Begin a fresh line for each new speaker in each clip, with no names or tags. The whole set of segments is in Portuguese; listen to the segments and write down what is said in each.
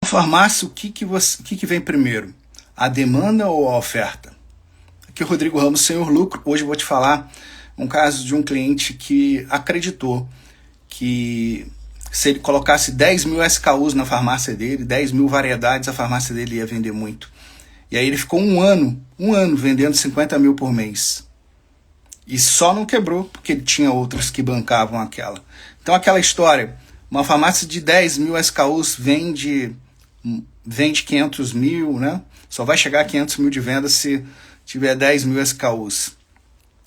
Farmácia, o que vem primeiro? A demanda ou a oferta? Aqui é o Rodrigo Ramos, Senhor Lucro. Hoje eu vou te falar um caso de um cliente que acreditou que se ele colocasse 10 mil SKUs na farmácia dele, 10 mil variedades, a farmácia dele ia vender muito. E aí ele ficou um ano vendendo 50 mil por mês. E só não quebrou porque ele tinha outras que bancavam aquela. Então aquela história, uma farmácia de 10 mil SKUs vende 500 mil, né? Só vai chegar a 500 mil de venda se tiver 10 mil SKUs.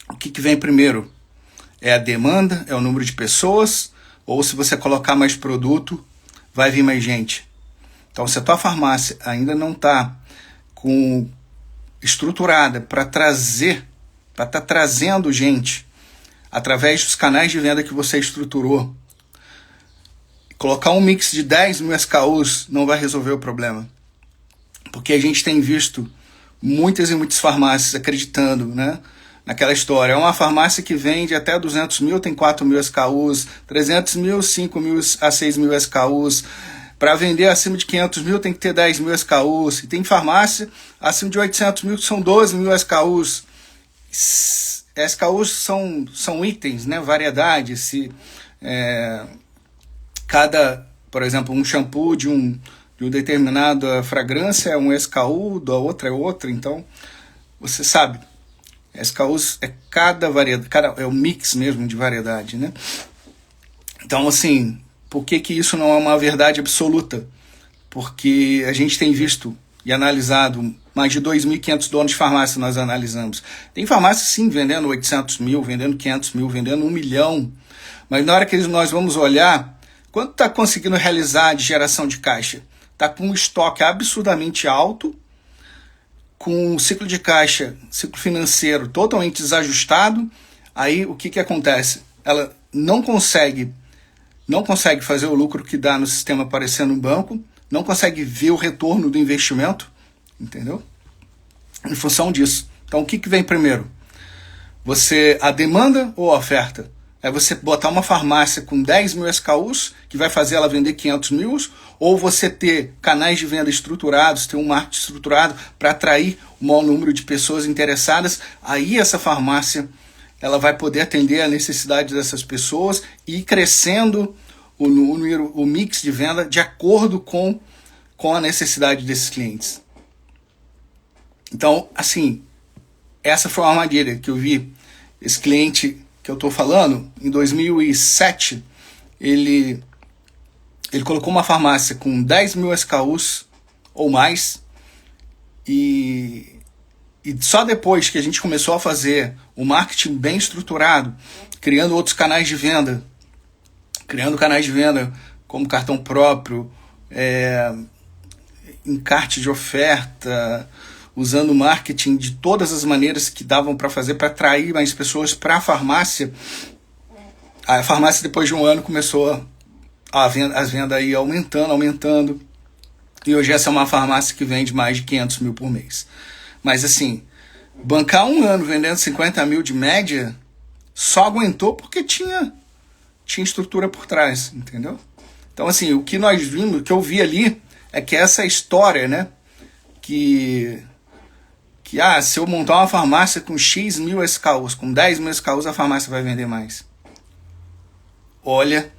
O que vem primeiro? É a demanda, é o número de pessoas, ou se você colocar mais produto, vai vir mais gente. Então, se a tua farmácia ainda não está estruturada para estar trazendo gente através dos canais de venda que você estruturou, colocar um mix de 10 mil SKUs não vai resolver o problema. Porque a gente tem visto muitas e muitas farmácias acreditando, né, naquela história. É uma farmácia que vende até 200 mil, tem 4 mil SKUs, 300 mil, 5 mil a 6 mil SKUs. Para vender acima de 500 mil tem que ter 10 mil SKUs. E tem farmácia acima de 800 mil que são 12 mil SKUs. SKUs são itens, né, variedade. Por exemplo, um shampoo de uma determinada fragrância é um SKU, da outra é outra. Então, você sabe, SKUs é cada variedade, é o mix mesmo de variedade, né? Então, assim, por que isso não é uma verdade absoluta? Porque a gente tem visto e analisado mais de 2.500 donos de farmácia, nós analisamos. Tem farmácia, sim, vendendo 800 mil, vendendo 500 mil, vendendo 1 milhão. Mas na hora que nós vamos olhar, quanto está conseguindo realizar de geração de caixa? Está com um estoque absurdamente alto, com um ciclo de caixa, ciclo financeiro totalmente desajustado. Aí o que acontece? Ela não consegue fazer o lucro que dá no sistema aparecendo no banco, não consegue ver o retorno do investimento, entendeu? Em função disso. Então o que vem primeiro? A demanda ou a oferta? É você botar uma farmácia com 10 mil SKUs, que vai fazer ela vender 500 mil, ou você ter canais de venda estruturados, ter um marketing estruturado para atrair o maior número de pessoas interessadas. Aí essa farmácia ela vai poder atender a necessidade dessas pessoas e ir crescendo o mix de venda de acordo com a necessidade desses clientes. Então, assim, essa foi uma armadilha que eu vi. Esse cliente que eu estou falando, em 2007, ele colocou uma farmácia com 10 mil SKUs ou mais, e só depois que a gente começou a fazer o marketing bem estruturado, criando outros canais de venda, como cartão próprio, encarte de oferta, usando o marketing de todas as maneiras que davam para fazer para atrair mais pessoas para a farmácia. A farmácia, depois de um ano, começou as vendas aí aumentando. E hoje essa é uma farmácia que vende mais de 500 mil por mês. Mas assim, bancar um ano vendendo 50 mil de média, só aguentou porque tinha estrutura por trás, entendeu? Então assim, o que eu vi ali, é que essa história, né, se eu montar uma farmácia com X mil SKUs, com 10 mil SKUs, a farmácia vai vender mais. Olha,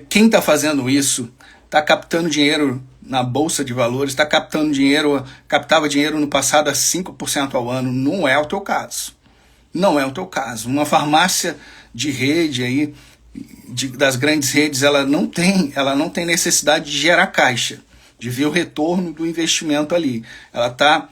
quem está fazendo isso está captando dinheiro na Bolsa de Valores, captava dinheiro no passado a 5% ao ano. Não é o teu caso. Não é o teu caso. Uma farmácia de rede aí, das grandes redes, ela não tem necessidade de gerar caixa, de ver o retorno do investimento ali. Ela tá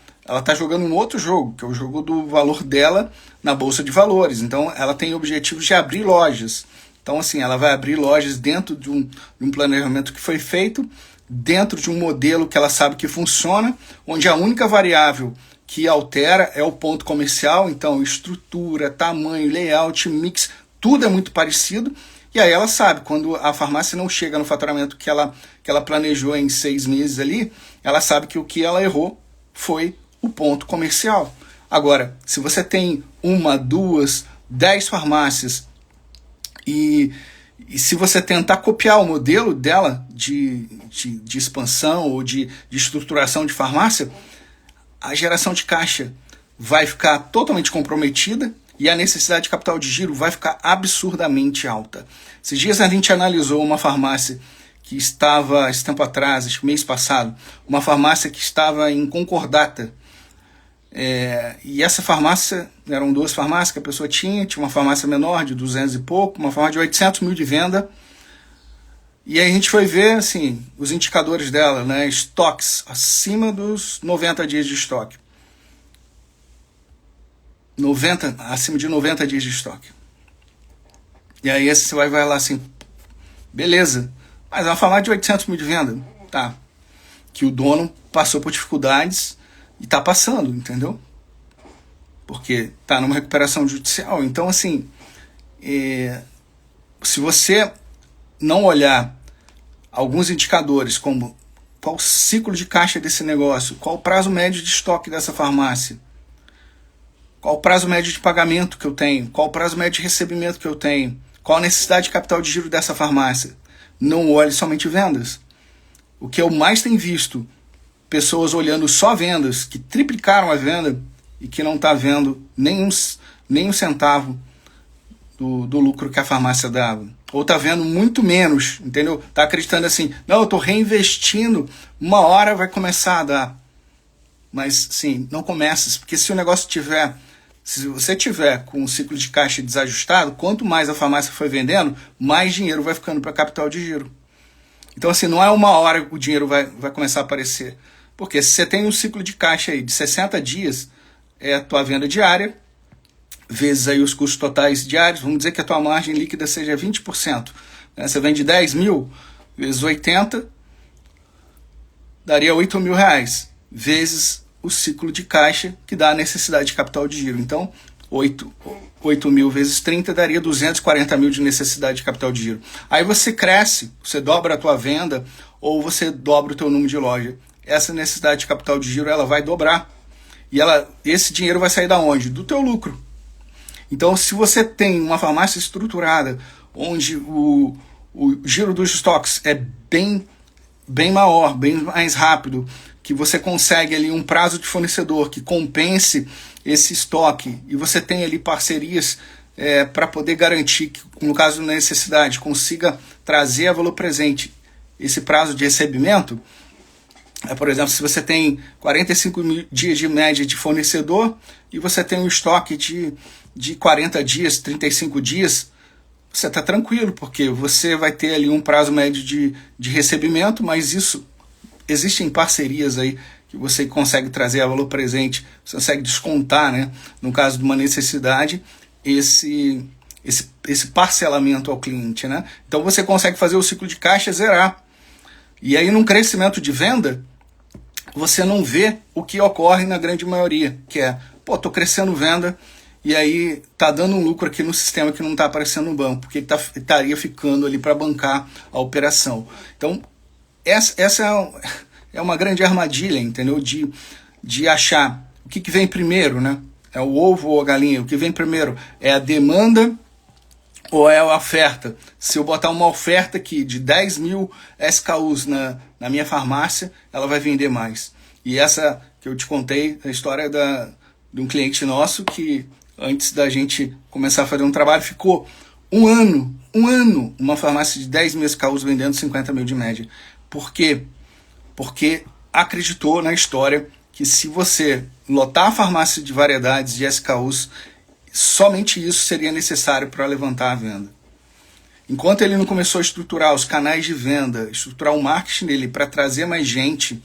jogando um outro jogo, que é o jogo do valor dela na Bolsa de Valores. Então, ela tem o objetivo de abrir lojas. Então, assim, ela vai abrir lojas dentro de um planejamento que foi feito, dentro de um modelo que ela sabe que funciona, onde a única variável que altera é o ponto comercial. Então, estrutura, tamanho, layout, mix, tudo é muito parecido. E aí ela sabe, quando a farmácia não chega no faturamento que ela planejou em 6 meses ali, ela sabe que o que ela errou foi o ponto comercial. Agora, se você tem 1, 2, 10 farmácias e E se você tentar copiar o modelo dela de expansão ou de estruturação de farmácia, a geração de caixa vai ficar totalmente comprometida e a necessidade de capital de giro vai ficar absurdamente alta. Esses dias a gente analisou uma farmácia que estava, esse tempo atrás, acho que mês passado, uma farmácia que estava em concordata. E essa farmácia, eram 2 farmácias que a pessoa tinha uma farmácia menor de 200 e pouco, uma farmácia de 800 mil de venda, e aí a gente foi ver assim, os indicadores dela, né, estoques acima dos 90 dias de estoque, acima de 90 dias de estoque, e aí você vai lá assim, beleza, mas é uma farmácia de 800 mil de venda, tá, que o dono passou por dificuldades, e tá passando, entendeu? Porque tá numa recuperação judicial. Então, assim, se você não olhar alguns indicadores, como qual o ciclo de caixa desse negócio, qual o prazo médio de estoque dessa farmácia, qual o prazo médio de pagamento que eu tenho, qual o prazo médio de recebimento que eu tenho, qual a necessidade de capital de giro dessa farmácia, não olhe somente vendas. O que eu mais tenho visto, pessoas olhando só vendas, que triplicaram a venda e que não está vendo nem um centavo do lucro que a farmácia dava. Ou está vendo muito menos, entendeu? Está acreditando assim, não, eu estou reinvestindo, uma hora vai começar a dar. Mas, sim, não começa, porque se o negócio tiver, se você tiver com um ciclo de caixa desajustado, quanto mais a farmácia foi vendendo, mais dinheiro vai ficando para capital de giro. Então, assim, não é uma hora que o dinheiro vai começar a aparecer. Porque se você tem um ciclo de caixa aí de 60 dias, é a tua venda diária, vezes aí os custos totais diários, vamos dizer que a tua margem líquida seja 20%. Né? Você vende 10 mil vezes 80, daria 8 mil reais, vezes o ciclo de caixa que dá a necessidade de capital de giro. Então, 8 mil vezes 30 daria 240 mil de necessidade de capital de giro. Aí você cresce, você dobra a tua venda ou você dobra o teu número de loja. Essa necessidade de capital de giro ela vai dobrar. E esse dinheiro vai sair da onde? Do teu lucro. Então, se você tem uma farmácia estruturada, onde o giro dos estoques é bem maior, bem mais rápido, que você consegue ali um prazo de fornecedor que compense esse estoque, e você tem ali parcerias para poder garantir que, no caso da necessidade, consiga trazer a valor presente esse prazo de recebimento. Por exemplo, se você tem 45 dias de média de fornecedor e você tem um estoque de 40 dias, 35 dias, você está tranquilo, porque você vai ter ali um prazo médio de recebimento, mas isso, existem parcerias aí que você consegue trazer a valor presente, você consegue descontar, né, no caso de uma necessidade, esse parcelamento ao cliente, né? Então você consegue fazer o ciclo de caixa zerar. E aí, num crescimento de venda, você não vê o que ocorre na grande maioria, que é, tô crescendo venda e aí tá dando um lucro aqui no sistema que não tá aparecendo no banco, porque estaria ficando ali para bancar a operação. Então, essa é uma grande armadilha, entendeu? De achar o que vem primeiro, né? É o ovo ou a galinha? O que vem primeiro é a demanda ou é a oferta? Se eu botar uma oferta aqui de 10 mil SKUs na minha farmácia, ela vai vender mais. E essa que eu te contei, a história de um cliente nosso que, antes da gente começar a fazer um trabalho, ficou um ano, uma farmácia de 10 mil SKUs vendendo 50 mil de média. Por quê? Porque acreditou na história que se você lotar a farmácia de variedades de SKUs, somente isso seria necessário para levantar a venda. Enquanto ele não começou a estruturar os canais de venda, estruturar o marketing dele para trazer mais gente,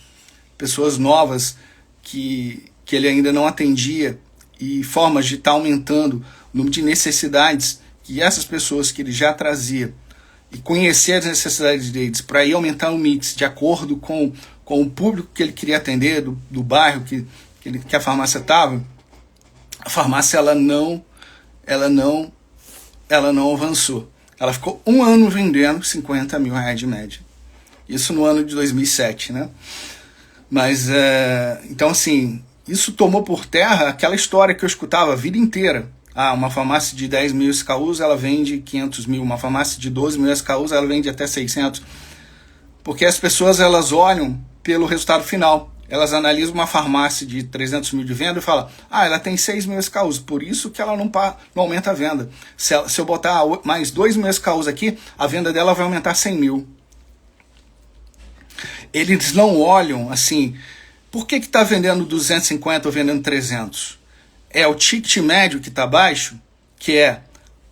pessoas novas que ele ainda não atendia, e formas de estar aumentando o número de necessidades que essas pessoas que ele já trazia, e conhecer as necessidades deles para ir aumentar o mix de acordo com o público que ele queria atender, do bairro que a farmácia estava, a farmácia ela não avançou. Ela ficou um ano vendendo 50 mil reais de média. Isso no ano de 2007, né? Mas, então assim, isso tomou por terra aquela história que eu escutava a vida inteira. Uma farmácia de 10 mil SKUs, ela vende 500 mil. Uma farmácia de 12 mil SKUs, ela vende até 600. Porque as pessoas, elas olham pelo resultado final. Elas analisam uma farmácia de 300 mil de venda e falam, ela tem 6 mil SKUs, por isso que ela não aumenta a venda. Se eu botar mais 2 mil SKUs aqui, a venda dela vai aumentar 100 mil. Eles não olham assim, por que está vendendo 250 ou vendendo 300? É o ticket médio que está baixo, que é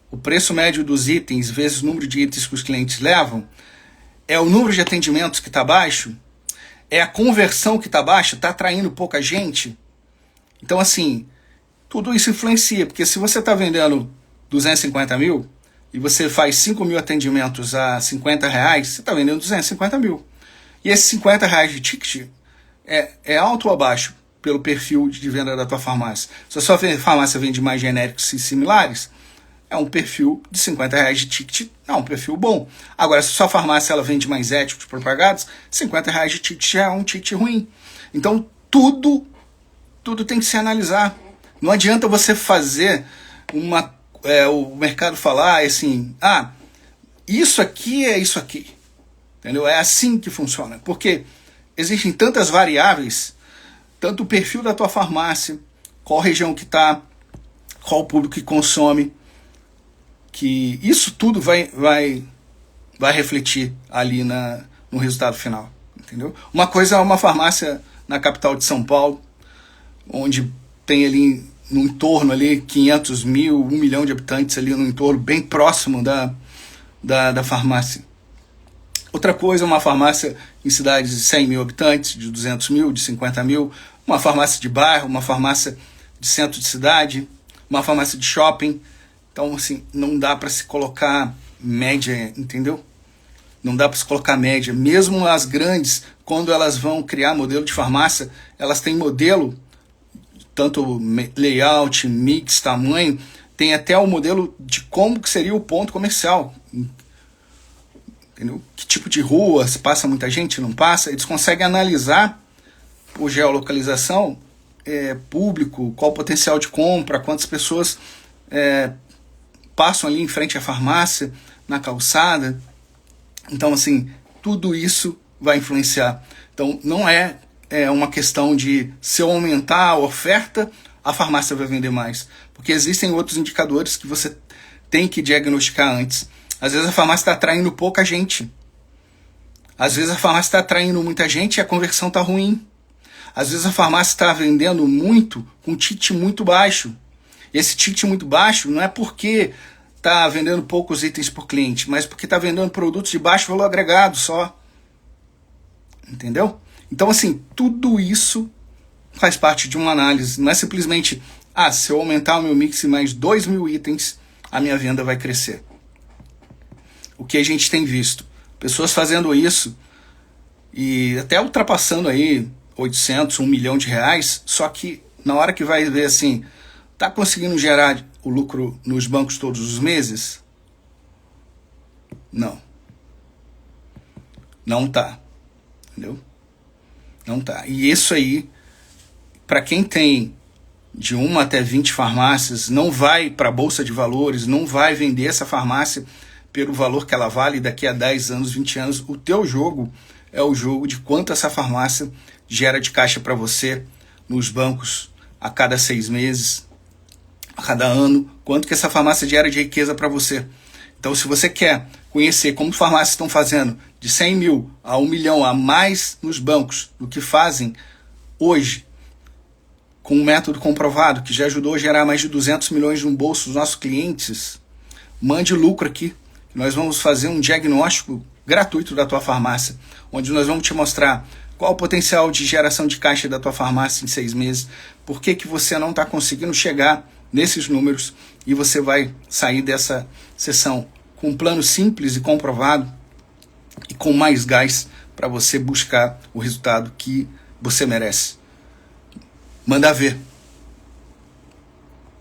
o preço médio dos itens vezes o número de itens que os clientes levam, é o número de atendimentos que está baixo, é a conversão que está baixa, está atraindo pouca gente. Então, assim, tudo isso influencia, porque se você está vendendo 250 mil e você faz 5 mil atendimentos a 50 reais, você está vendendo 250 mil. E esses 50 reais de ticket é alto ou abaixo pelo perfil de venda da tua farmácia? Se a sua farmácia vende mais genéricos e similares, é um perfil de 50 reais de ticket, é um perfil bom. Agora, se a sua farmácia ela vende mais éticos propagados, 50 reais de ticket já é um ticket ruim. Então, tudo tem que se analisar. Não adianta você fazer o mercado falar assim, isso aqui é isso aqui. Entendeu? É assim que funciona. Porque existem tantas variáveis, tanto o perfil da tua farmácia, qual região que está, qual o público que consome, que isso tudo vai refletir ali no resultado final. Entendeu? Uma coisa é uma farmácia na capital de São Paulo, onde tem ali no entorno ali 500 mil, 1 milhão de habitantes ali no entorno, bem próximo da farmácia. Outra coisa é uma farmácia em cidades de 100 mil habitantes, de 200 mil, de 50 mil, uma farmácia de bairro, uma farmácia de centro de cidade, uma farmácia de shopping. Então, assim, não dá para se colocar média, entendeu? Não dá para se colocar média. Mesmo as grandes, quando elas vão criar modelo de farmácia, elas têm modelo, tanto layout, mix, tamanho, tem até o modelo de como que seria o ponto comercial. Entendeu? Que tipo de rua, se passa muita gente, não passa. Eles conseguem analisar por geolocalização, público, qual o potencial de compra, quantas pessoas passam ali em frente à farmácia, na calçada. Então, assim, tudo isso vai influenciar. Então, não é uma questão de se eu aumentar a oferta, a farmácia vai vender mais. Porque existem outros indicadores que você tem que diagnosticar antes. Às vezes a farmácia está atraindo pouca gente. Às vezes a farmácia está atraindo muita gente e a conversão está ruim. Às vezes a farmácia está vendendo muito com um ticket muito baixo. E esse ticket muito baixo não é porque está vendendo poucos itens por cliente, mas porque está vendendo produtos de baixo valor agregado só. Entendeu? Então, assim, tudo isso faz parte de uma análise. Não é simplesmente, se eu aumentar o meu mix em mais 2 mil itens, a minha venda vai crescer. O que a gente tem visto? Pessoas fazendo isso e até ultrapassando aí 800, 1 milhão de reais, só que na hora que vai ver assim, tá conseguindo gerar o lucro nos bancos todos os meses? Não. Não tá. Entendeu? Não tá. E isso aí, para quem tem de 1 até 20 farmácias, não vai para a Bolsa de Valores, não vai vender essa farmácia pelo valor que ela vale daqui a 10 anos, 20 anos. O teu jogo é o jogo de quanto essa farmácia gera de caixa para você nos bancos a cada 6 meses, a cada ano, quanto que essa farmácia gera de riqueza para você. Então, se você quer conhecer como farmácias estão fazendo de 100 mil a 1 milhão a mais nos bancos do que fazem hoje, com um método comprovado que já ajudou a gerar mais de 200 milhões no bolso dos nossos clientes, mande lucro aqui. Nós vamos fazer um diagnóstico gratuito da tua farmácia, onde nós vamos te mostrar qual o potencial de geração de caixa da tua farmácia em 6 meses, por que você não está conseguindo chegar nesses números, e você vai sair dessa sessão com um plano simples e comprovado e com mais gás para você buscar o resultado que você merece. Manda ver.